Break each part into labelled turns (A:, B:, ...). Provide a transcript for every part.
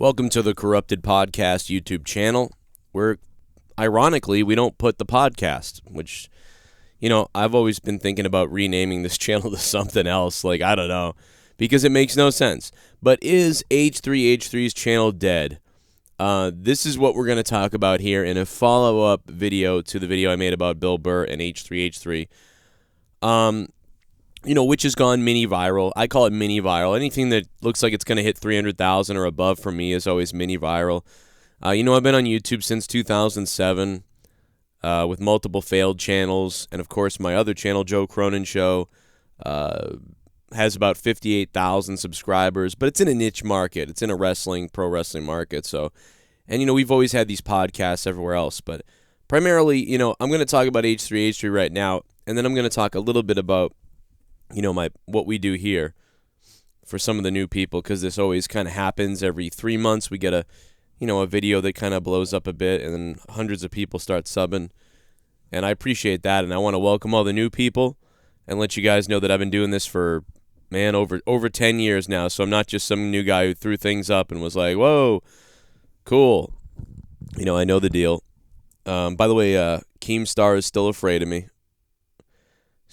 A: Welcome to the Corrupted Podcast YouTube channel, where, ironically, we don't put the podcast, which, I've always been thinking about renaming this channel to something else, I don't know, because it makes no sense. But is H3H3's channel dead? This is what we're going to talk about here in a follow-up video to the video I made about Bill Burr and H3H3. Which has gone mini viral. I call it mini viral. Anything that looks like it's going to hit 300,000 or above for me is always mini viral. I've been on YouTube since 2007 with multiple failed channels. And, of course, my other channel, Joe Cronin Show, has about 58,000 subscribers. But it's in a niche market. It's in a pro wrestling market. So, and, we've always had these podcasts everywhere else. But primarily, I'm going to talk about H3H3 right now. And then I'm going to talk a little bit about what we do here for some of the new people, because this always kind of happens every 3 months. We get a video that kind of blows up a bit, and then hundreds of people start subbing, and I appreciate that, and I want to welcome all the new people and let you guys know that I've been doing this for, over 10 years now, so I'm not just some new guy who threw things up and was like, whoa, cool. I know the deal. By the way, Keemstar is still afraid of me.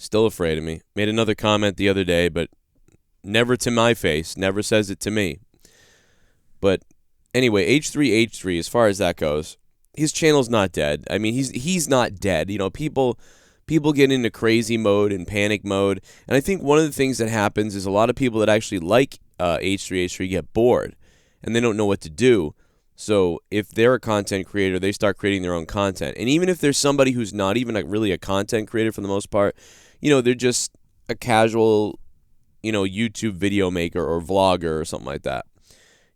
A: Still afraid of me. Made another comment the other day, but never to my face. Never says it to me. But anyway, H3H3, as far as that goes, his channel's not dead. I mean, he's not dead. People get into crazy mode and panic mode. And I think one of the things that happens is a lot of people that actually like H3H3 get bored, and they don't know what to do. So if they're a content creator, they start creating their own content. And even if there's somebody who's not even really a content creator for the most part, they're just a casual, YouTube video maker or vlogger or something like that.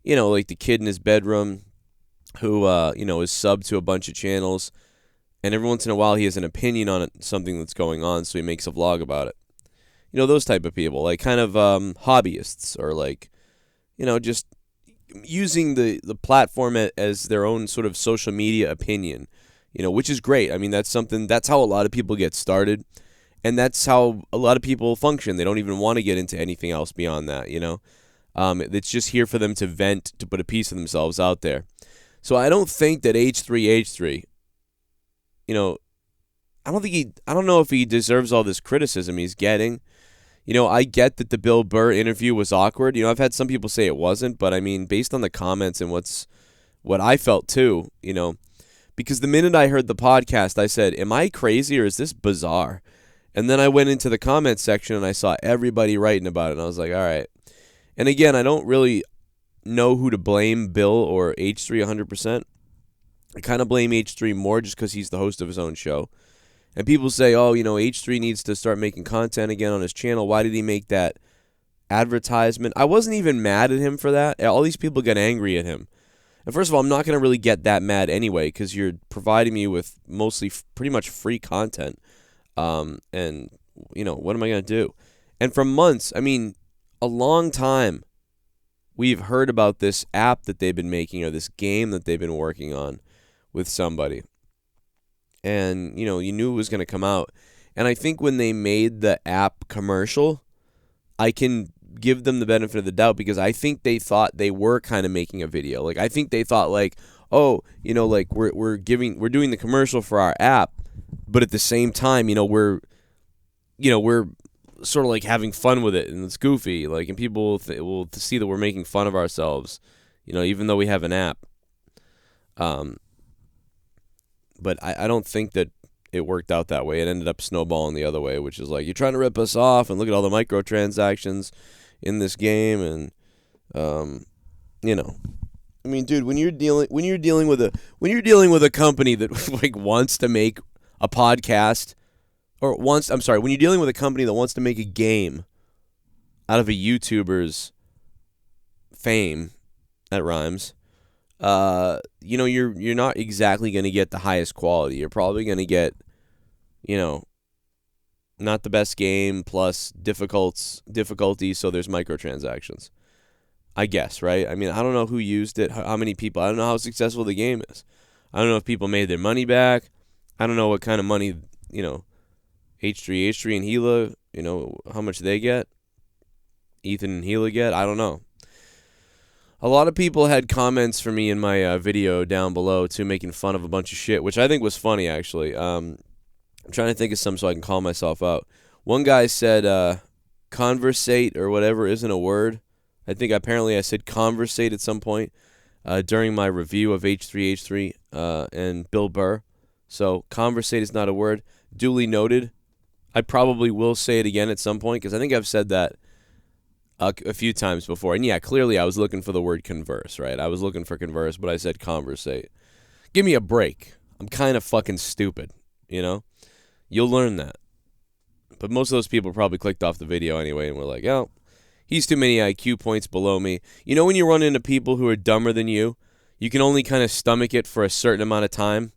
A: Like the kid in his bedroom who, is subbed to a bunch of channels. And every once in a while he has an opinion on something that's going on, so he makes a vlog about it. Those type of people, like kind of hobbyists, or just using the platform as their own sort of social media opinion, which is great. I mean, that's how a lot of people get started. And that's how a lot of people function. They don't even want to get into anything else beyond that, It's just here for them to vent, to put a piece of themselves out there. So I don't think that H3H3, I don't know if he deserves all this criticism he's getting. I get that the Bill Burr interview was awkward. I've had some people say it wasn't, but I mean, based on the comments and what I felt too, because the minute I heard the podcast, I said, am I crazy or is this bizarre? And then I went into the comments section and I saw everybody writing about it, and I was like, all right. And again, I don't really know who to blame, Bill or H3 100%. I kind of blame H3 more just because he's the host of his own show. And people say, oh, H3 needs to start making content again on his channel. Why did he make that advertisement? I wasn't even mad at him for that. All these people get angry at him. And first of all, I'm not going to really get that mad anyway, because you're providing me with mostly pretty much free content. And, what am I going to do? And for months, a long time, we've heard about this app that they've been making, or this game that they've been working on with somebody. And, you knew it was going to come out. And I think when they made the app commercial, I can give them the benefit of the doubt, because I think they thought they were kind of making a video. I think they thought we're doing the commercial for our app, but at the same time, we're sort of having fun with it, and it's goofy, and people will see that we're making fun of ourselves, even though we have an app. But I don't think that it worked out that way. It ended up snowballing the other way, which is you're trying to rip us off, and look at all the microtransactions in this game, and dude, when you're dealing with a company that wants to make a podcast, when you're dealing with a company that wants to make a game out of a YouTuber's fame, that rhymes, you're not exactly going to get the highest quality. You're probably going to get, not the best game, plus difficulty, so there's microtransactions. I guess, right? I don't know who used it, how many people. I don't know how successful the game is. I don't know if people made their money back. I don't know what kind of money, H3H3 and Gila, how much they get. Ethan and Gila get. I don't know. A lot of people had comments for me in my video down below, too, making fun of a bunch of shit, which I think was funny, actually. I'm trying to think of some so I can call myself out. One guy said, conversate or whatever isn't a word. I think apparently I said conversate at some point during my review of H3h3 and Bill Burr. So conversate is not a word. Duly noted. I probably will say it again at some point because I think I've said that a few times before. And yeah, clearly I was looking for the word converse, right? I was looking for converse, but I said conversate. Give me a break. I'm kind of fucking stupid, you know? You'll learn that. But most of those people probably clicked off the video anyway and were like, oh, he's too many IQ points below me. You know when you run into people who are dumber than you can only kind of stomach it for a certain amount of time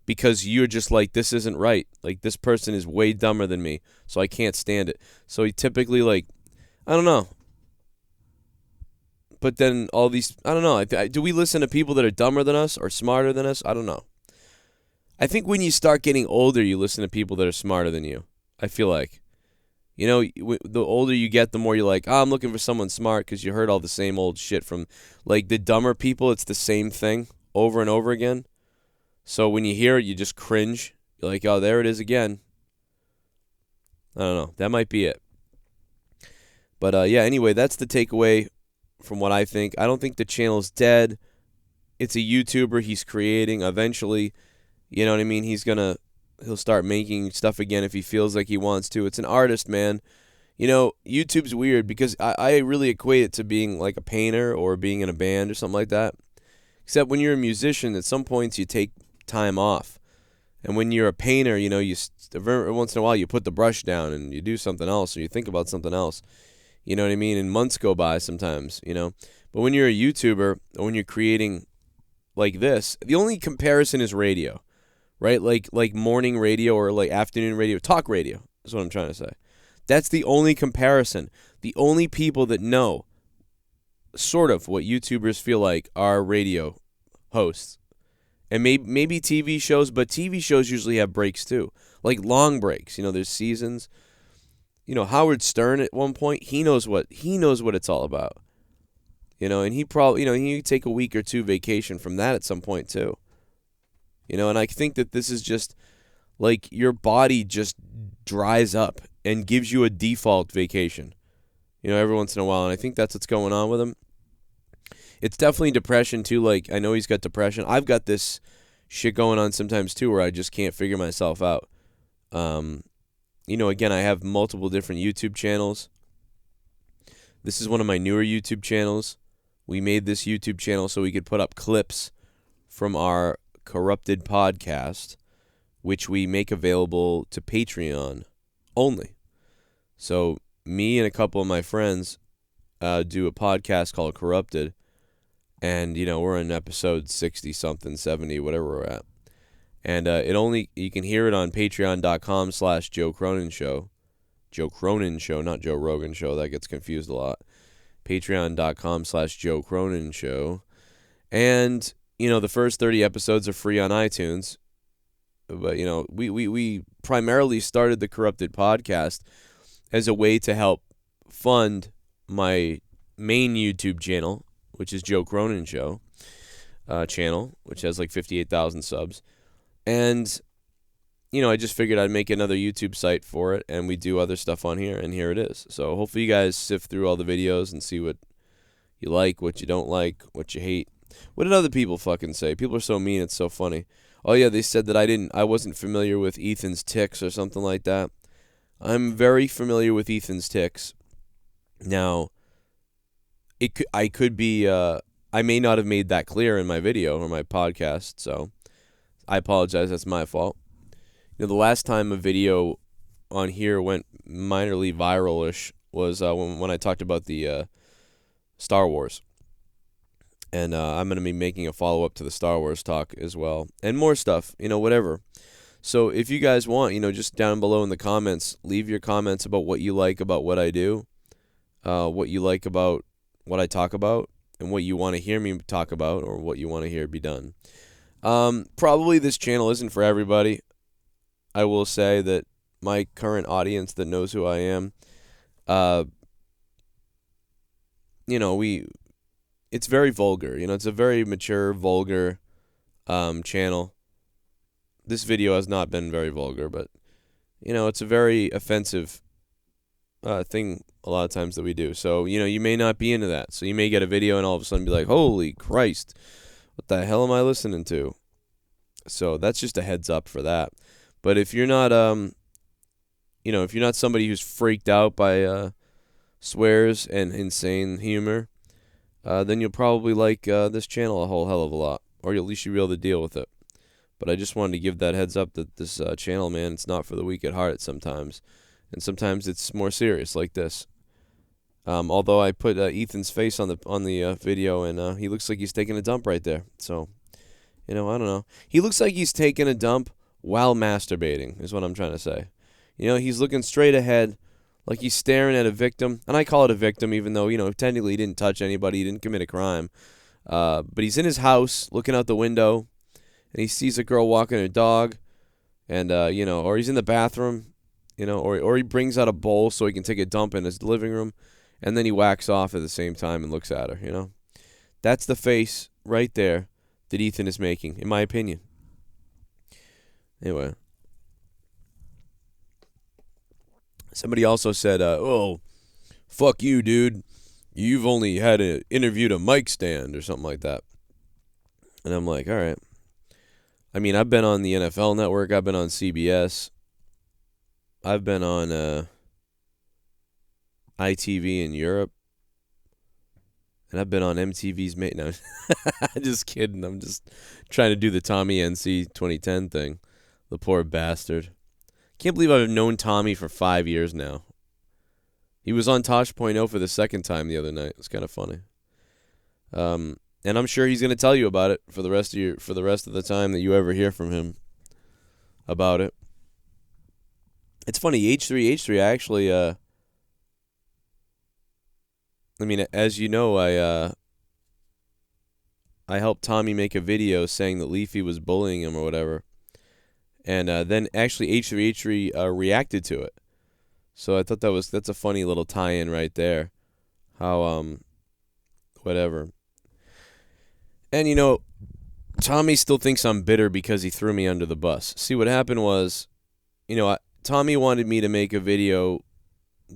A: because you're just like, this isn't right. Like, this person is way dumber than me, so I can't stand it. So he typically, like, I don't know. But then all these, I don't know. Do we listen to people that are dumber than us or smarter than us? I don't know. I think when you start getting older, you listen to people that are smarter than you. I feel like. You know, the older you get, the more you're like, I'm looking for someone smart because you heard all the same old shit from, like, the dumber people. It's the same thing over and over again. So when you hear it, you just cringe. You're like, oh, there it is again. I don't know. That might be it. But, yeah, anyway, that's the takeaway from what I think. I don't think the channel's dead. It's a YouTuber he's creating. Eventually, you know what I mean? He'll start making stuff again if he feels like he wants to. It's an artist, man. You know, YouTube's weird because I really equate it to being like a painter or being in a band or something like that. Except when you're a musician, at some points you take time off. And when you're a painter, you know, every once in a while you put the brush down and you do something else or you think about something else. You know what I mean? And months go by sometimes, you know. But when you're a YouTuber or when you're creating like this, the only comparison is radio, right? Like morning radio or like afternoon radio, talk radio is what I'm trying to say. That's the only comparison. The only people that know sort of what YouTubers feel like are radio hosts. And maybe TV shows, but TV shows usually have breaks too. Like long breaks, you know, there's seasons. You know, Howard Stern at one point, he knows what it's all about. You know, and he probably, you know, he take a week or two vacation from that at some point too. You know, and I think that this is just like your body just dries up and gives you a default vacation. You know, every once in a while, and I think that's what's going on with him. It's definitely depression too. Like, I know he's got depression. I've got this shit going on sometimes too where I just can't figure myself out. You know, again, I have multiple different YouTube channels. This is one of my newer YouTube channels. We made this YouTube channel so we could put up clips from our Corrupted podcast, which we make available to Patreon only. So me and a couple of my friends do a podcast called Corrupted. And, you know, we're in episode 60-something, 70, whatever we're at. And you can hear it on patreon.com/Joe Cronin Show. Joe Cronin Show, not Joe Rogan Show. That gets confused a lot. Patreon.com/Joe Cronin Show. And, you know, the first 30 episodes are free on iTunes. But, you know, we primarily started the Corrupted podcast as a way to help fund my main YouTube channel, which is Joe Cronin Show channel, which has like 58,000 subs. And, you know, I just figured I'd make another YouTube site for it, and we do other stuff on here, and here it is. So hopefully you guys sift through all the videos and see what you like, what you don't like, what you hate. What did other people fucking say? People are so mean, it's so funny. Oh yeah, they said that I wasn't familiar with Ethan's tics or something like that. I'm very familiar with Ethan's tics. Now, I may not have made that clear in my video or my podcast, so I apologize. That's my fault. You know, the last time a video on here went minorly viral-ish was when I talked about the Star Wars. And I'm going to be making a follow-up to the Star Wars talk as well. And more stuff, you know, whatever. So if you guys want, you know, just down below in the comments, leave your comments about what you like about what I do, what you like about what I talk about, and what you want to hear me talk about, or what you want to hear be done. Probably this channel isn't for everybody. I will say that my current audience that knows who I am, you know, it's very vulgar. It's a very mature, vulgar channel. This video has not been very vulgar, but it's a very offensive thing a lot of times that we do. So you may not be into that. So you may get a video and all of a sudden be like, "Holy Christ, what the hell am I listening to?" So that's just a heads up for that. But if you're not if you're not somebody who's freaked out by swears and insane humor, then you'll probably like this channel a whole hell of a lot, or at least you'll be able to deal with it. But I just wanted to give that heads up that this channel, man, it's not for the weak at heart sometimes. And sometimes it's more serious like this. Although I put Ethan's face on the video, and he looks like he's taking a dump right there. So, I don't know. He looks like he's taking a dump while masturbating, is what I'm trying to say. He's looking straight ahead, like he's staring at a victim. And I call it a victim, even though, technically he didn't touch anybody, he didn't commit a crime. But he's in his house, looking out the window, and he sees a girl walking her dog, and, or he's in the bathroom, or he brings out a bowl so he can take a dump in his living room, and then he whacks off at the same time and looks at her, That's the face right there that Ethan is making, in my opinion. Anyway. Somebody also said, "Oh, fuck you, dude. You've only interviewed a mic stand," or something like that. And I'm like, all right. I mean, I've been on the NFL Network. I've been on CBS. I've been on ITV in Europe. And I've been on MTV's Mate. No, just kidding. I'm just trying to do the Tommy NC 2010 thing. The poor bastard. Can't believe I've known Tommy for 5 years now. He was on Tosh.0 for the second time the other night. It's kind of funny. And I'm sure he's going to tell you about it for the rest of the time that you ever hear from him about it. It's funny, H3h3, I actually I mean, as you know, I helped Tommy make a video saying that Leafy was bullying him or whatever. And then actually H3h3 reacted to it. So I thought that's a funny little tie-in right there. How whatever. And Tommy still thinks I'm bitter because he threw me under the bus. See, what happened was, Tommy wanted me to make a video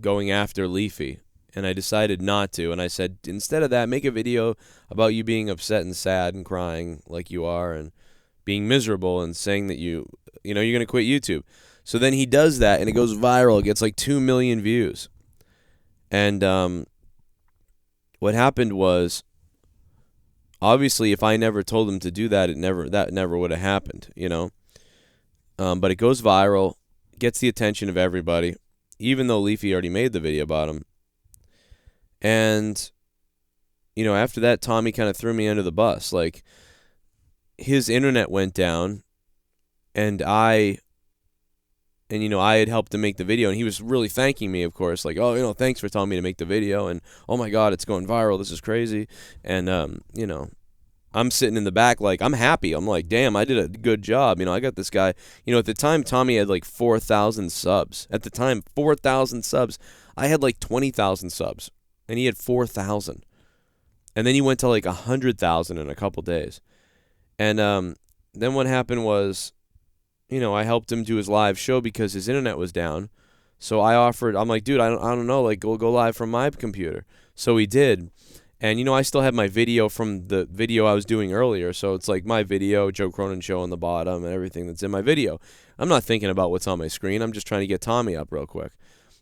A: going after Leafy, and I decided not to. And I said, instead of that, make a video about you being upset and sad and crying like you are and being miserable and saying that you're going to quit YouTube. So then he does that, and it goes viral. It gets like 2 million views. And what happened was, obviously, if I never told him to do that, that never would have happened, But it goes viral, gets the attention of everybody, even though Leafy already made the video about him. And, after that, Tommy kind of threw me under the bus. Like, his internet went down, and I had helped him make the video, and he was really thanking me, of course, like, "Oh, thanks for telling me to make the video, and oh my God, it's going viral, this is crazy." And, I'm sitting in the back like, I'm happy. I'm like, damn, I did a good job. I got this guy. At the time, Tommy had like 4,000 subs. At the time, 4,000 subs. I had like 20,000 subs, and he had 4,000. And then he went to like 100,000 in a couple days. And then what happened was, I helped him do his live show because his internet was down. So I'm like, dude, I don't know, like, go live from my computer. So he did. And, I still have my video from the video I was doing earlier. So it's like my video, Joe Cronin Show on the bottom, and everything that's in my video. I'm not thinking about what's on my screen. I'm just trying to get Tommy up real quick.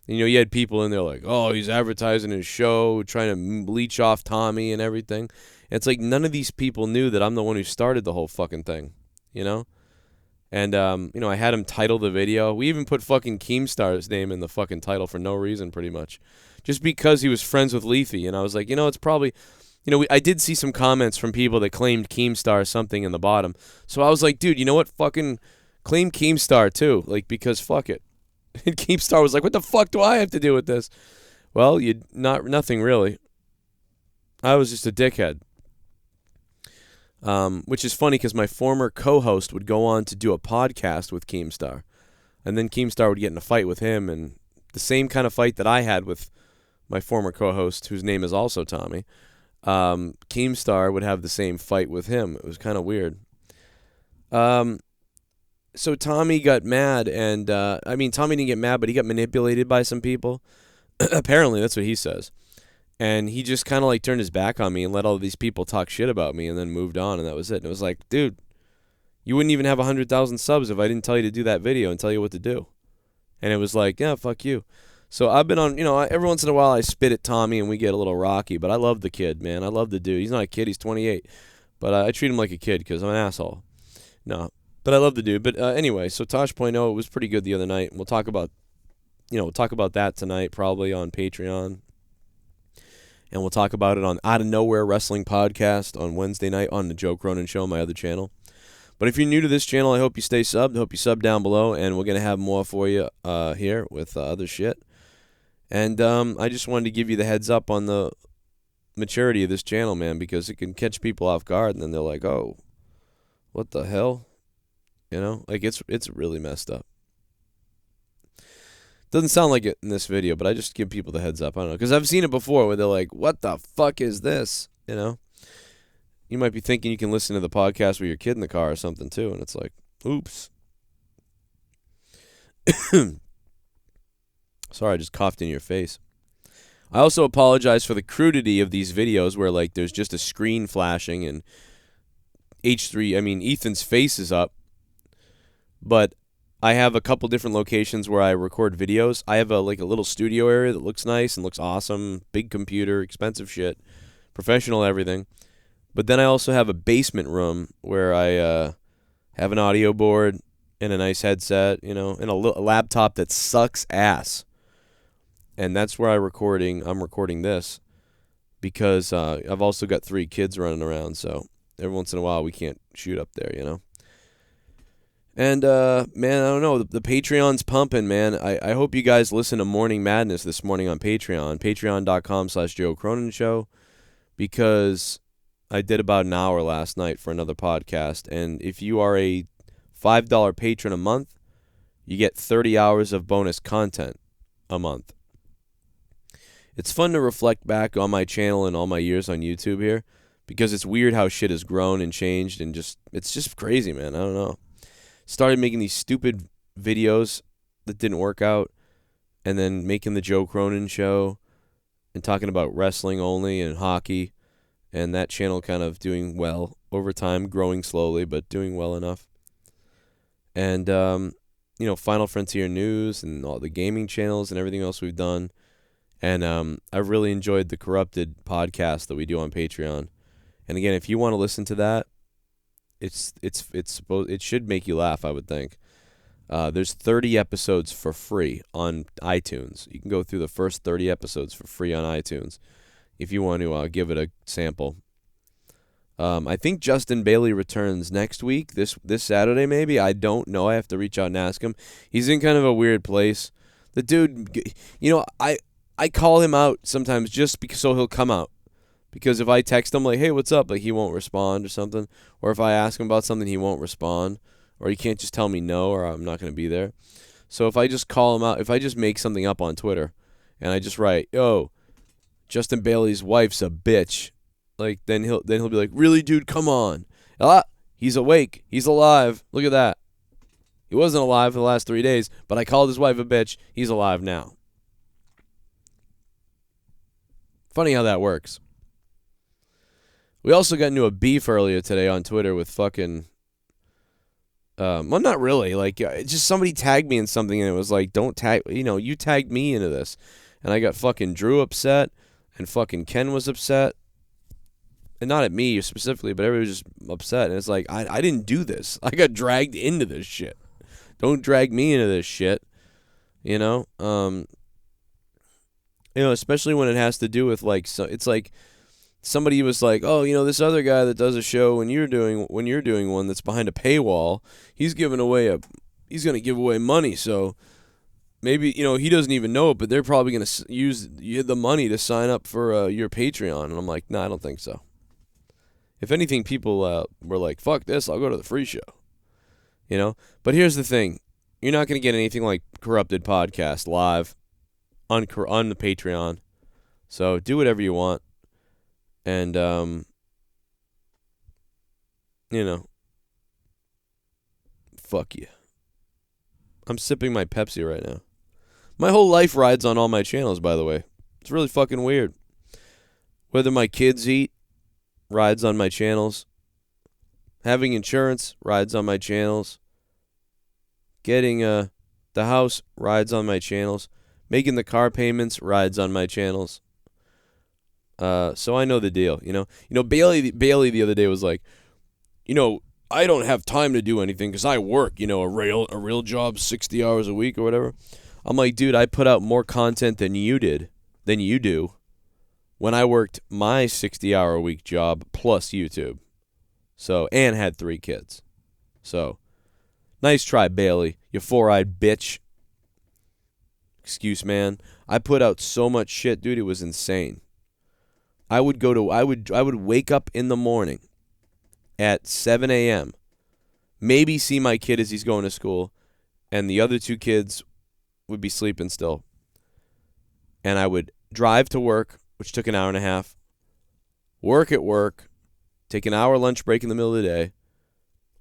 A: You had people in there like, oh, he's advertising his show, trying to leech off Tommy and everything. And it's like none of these people knew that I'm the one who started the whole fucking thing, And, I had him title the video. We even put fucking Keemstar's name in the fucking title for no reason, pretty much. Just because he was friends with Leafy. And I was like, it's probably, I did see some comments from people that claimed Keemstar something in the bottom. So I was like, dude, you know what? Fucking claim Keemstar too. Like, because fuck it. And Keemstar was like, what the fuck do I have to do with this? Well, nothing really. I was just a dickhead. Which is funny because my former co-host would go on to do a podcast with Keemstar. And then Keemstar would get in a fight with him, and the same kind of fight that I had with my former co-host, whose name is also Tommy, Keemstar would have the same fight with him. It was kind of weird. So Tommy got mad, and Tommy didn't get mad, but he got manipulated by some people. Apparently, that's what he says. And he just kind of like turned his back on me and let all these people talk shit about me and then moved on, and that was it. And it was like, dude, you wouldn't even have 100,000 subs if I didn't tell you to do that video and tell you what to do. And it was like, yeah, fuck you. So I've been on, every once in a while I spit at Tommy and we get a little rocky, but I love the kid, man. I love the dude. He's not a kid, he's 28. But I treat him like a kid because I'm an asshole. No, but I love the dude. But anyway, so Tosh.0, it was pretty good the other night. We'll talk about that tonight probably on Patreon. And we'll talk about it on Out of Nowhere Wrestling Podcast on Wednesday night on the Joe Cronin Show, my other channel. But if you're new to this channel, I hope you stay subbed. I hope you sub down below, and we're going to have more for you here with other shit. And I just wanted to give you the heads up on the maturity of this channel, man, because it can catch people off guard, and then they're like, oh, what the hell? Like it's really messed up. Doesn't sound like it in this video, but I just give people the heads up. I don't know, because I've seen it before where they're like, what the fuck is this? You might be thinking you can listen to the podcast with your kid in the car or something too, and it's like, oops. Sorry, I just coughed in your face. I also apologize for the crudity of these videos where like there's just a screen flashing and Ethan's face is up. But I have a couple different locations where I record videos. I have a little studio area that looks nice and looks awesome. Big computer, expensive shit, professional everything. But then I also have a basement room where I have an audio board and a nice headset, and a laptop that sucks ass. And that's where I'm recording this because I've also got 3 kids running around, so every once in a while we can't shoot up there, And, man, I don't know. The Patreon's pumping, man. I hope you guys listen to Morning Madness this morning on Patreon. Patreon.com/Joe Cronin Show. Because I did about an hour last night for another podcast. And if you are a $5 patron a month, you get 30 hours of bonus content a month. It's fun to reflect back on my channel and all my years on YouTube here. Because it's weird how shit has grown and changed. And it's just crazy, man. I don't know. Started making these stupid videos that didn't work out, and then making the Joe Cronin Show and talking about wrestling only and hockey, and that channel kind of doing well over time, growing slowly, but doing well enough. And, Final Frontier News and all the gaming channels and everything else we've done. And I've really enjoyed the Corrupted podcast that we do on Patreon. And again, if you want to listen to that, it should make you laugh, I would think. There's 30 episodes for free on iTunes. You can go through the first 30 episodes for free on iTunes if you want to give it a sample. I think Justin Bailey returns next week, this Saturday maybe. I don't know. I have to reach out and ask him. He's in kind of a weird place. The dude, I call him out sometimes just because so he'll come out. Because if I text him like, hey, what's up? Like, he won't respond or something. Or if I ask him about something, he won't respond. Or he can't just tell me no or I'm not going to be there. So if I just call him out, if I just make something up on Twitter and I just write, yo, Justin Bailey's wife's a bitch. Like, then he'll be like, really, dude, come on. He's awake. He's alive. Look at that. He wasn't alive for the last 3 days, but I called his wife a bitch. He's alive now. Funny how that works. We also got into a beef earlier today on Twitter with fucking... well, not really. Like, just somebody tagged me in something, and it was like, don't tag... you tagged me into this. And I got fucking Drew upset, and fucking Ken was upset. And not at me specifically, but everybody was just upset. And it's like, I didn't do this. I got dragged into this shit. Don't drag me into this shit. Especially when it has to do with, like... So it's like... Somebody was like, oh, this other guy that does a show when you're doing one that's behind a paywall, he's going to give away money. So maybe, he doesn't even know it, but they're probably going to use the money to sign up for your Patreon. And I'm like, no, I don't think so. If anything, people were like, fuck this, I'll go to the free show. But here's the thing. You're not going to get anything like Corrupted Podcast live on the Patreon. So do whatever you want. And, fuck you. I'm sipping my Pepsi right now. My whole life rides on all my channels, by the way. It's really fucking weird. Whether my kids eat, rides on my channels. Having insurance, rides on my channels. Getting the house, rides on my channels. Making the car payments, rides on my channels. So I know the deal, Bailey the other day was like, I don't have time to do anything because I work, a real job, 60 hours a week or whatever. I'm like, dude, I put out more content than you do when I worked my 60-hour-a-week job plus YouTube. So, and had 3 kids. So, nice try, Bailey, you 4-eyed bitch. Excuse, man. I put out so much shit, dude, it was insane. I would wake up in the morning at 7 a.m., maybe see my kid as he's going to school, and the other 2 kids would be sleeping still. And I would drive to work, which took an hour and a half, work at work, take an hour lunch break in the middle of the day,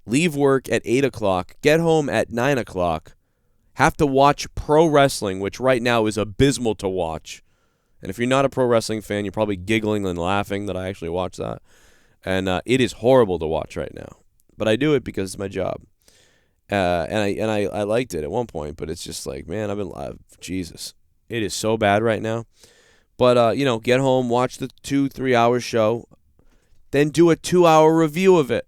A: leave work at 8 o'clock, get home at 9 o'clock, have to watch pro wrestling, which right now is abysmal to watch. And if you're not a pro wrestling fan, you're probably giggling and laughing that I actually watch that. And it is horrible to watch right now. But I do it because it's my job. And I liked it at one point, but it's just like, man, Jesus. It is so bad right now. But, get home, watch the 2-3 hour show, then do a 2-hour review of it.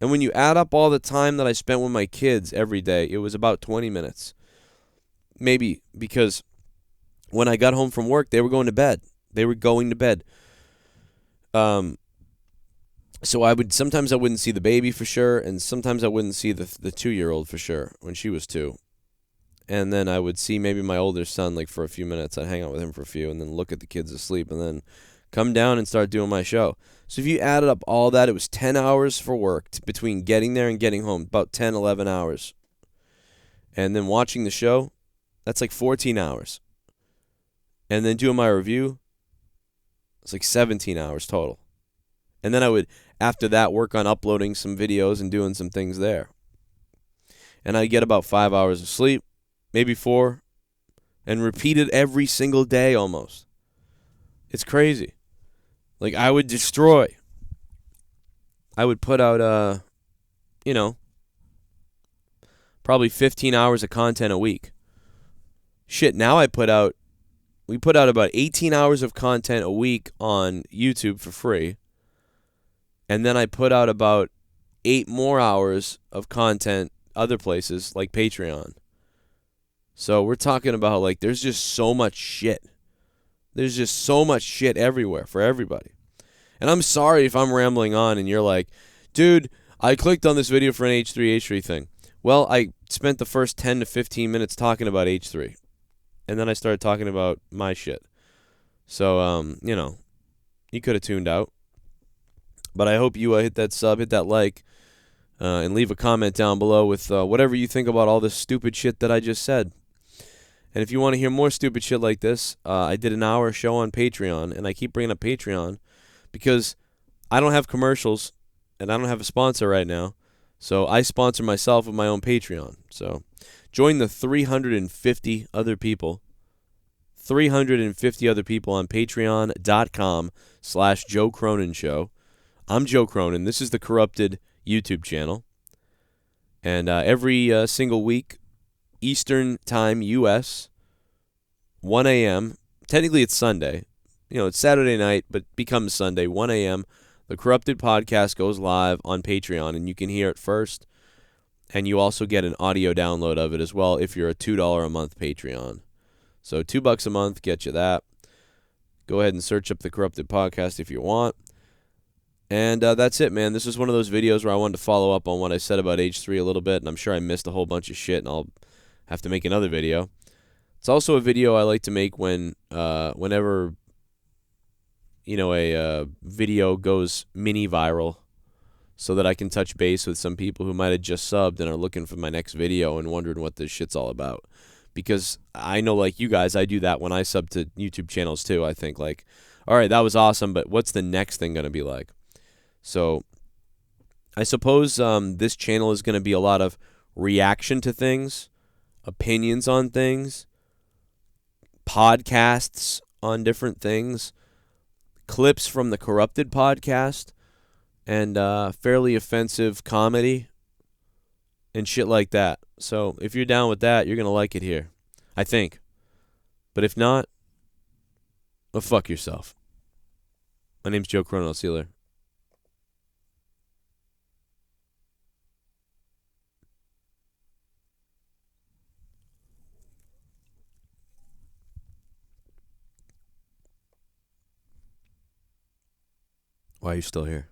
A: And when you add up all the time that I spent with my kids every day, it was about 20 minutes. Maybe because when I got home from work, they were going to bed. So sometimes I wouldn't see the baby for sure, and sometimes I wouldn't see the 2-year-old for sure when she was 2. And then I would see maybe my older son like for a few minutes. I'd hang out with him for a few and then look at the kids asleep and then come down and start doing my show. So if you added up all that, it was 10 hours for work between getting there and getting home, about 10, 11 hours. And then watching the show, that's like 14 hours. And then doing my review, it's like 17 hours total. And then I would, after that, work on uploading some videos and doing some things there. And I'd get about 5 hours of sleep, maybe 4, and repeat it every single day almost. It's crazy. Like, I would destroy. I would put out, probably 15 hours of content a week. Shit, now we put out about 18 hours of content a week on YouTube for free. And then I put out about 8 more hours of content other places like Patreon. So we're talking about like there's just so much shit. There's just so much shit everywhere for everybody. And I'm sorry if I'm rambling on and you're like, dude, I clicked on this video for an H3h3 thing. Well, I spent the first 10 to 15 minutes talking about H3. And then I started talking about my shit. So, you could have tuned out. But I hope you hit that sub, hit that like, and leave a comment down below with whatever you think about all this stupid shit that I just said. And if you want to hear more stupid shit like this, I did an hour show on Patreon, and I keep bringing up Patreon because I don't have commercials, and I don't have a sponsor right now. So I sponsor myself with my own Patreon. So join the 350 other people. 350 other people on patreon.com/Joe Cronin Show. I'm Joe Cronin. This is the Corrupted YouTube channel. And every single week, Eastern Time, U.S., 1 a.m., technically it's Sunday. It's Saturday night, but becomes Sunday, 1 a.m., the Corrupted podcast goes live on Patreon, and you can hear it first. And you also get an audio download of it as well if you're a $2 a month Patreon. So $2 a month, get you that. Go ahead and search up the Corrupted podcast if you want. And that's it, man. This is one of those videos where I wanted to follow up on what I said about H3 a little bit, and I'm sure I missed a whole bunch of shit, and I'll have to make another video. It's also a video I like to make whenever a video goes mini viral, so that I can touch base with some people who might have just subbed and are looking for my next video and wondering what this shit's all about. Because I know, like you guys, I do that when I sub to YouTube channels too. I think like, all right, that was awesome, but what's the next thing going to be like? So I suppose this channel is going to be a lot of reaction to things, opinions on things, podcasts on different things, clips from the Corrupted podcast, and fairly offensive comedy and shit like that. So if you're down with that, you're going to like it here, I think. But if not, well, fuck yourself. My name's Joe Cronin. I'll see you later. Why are you still here?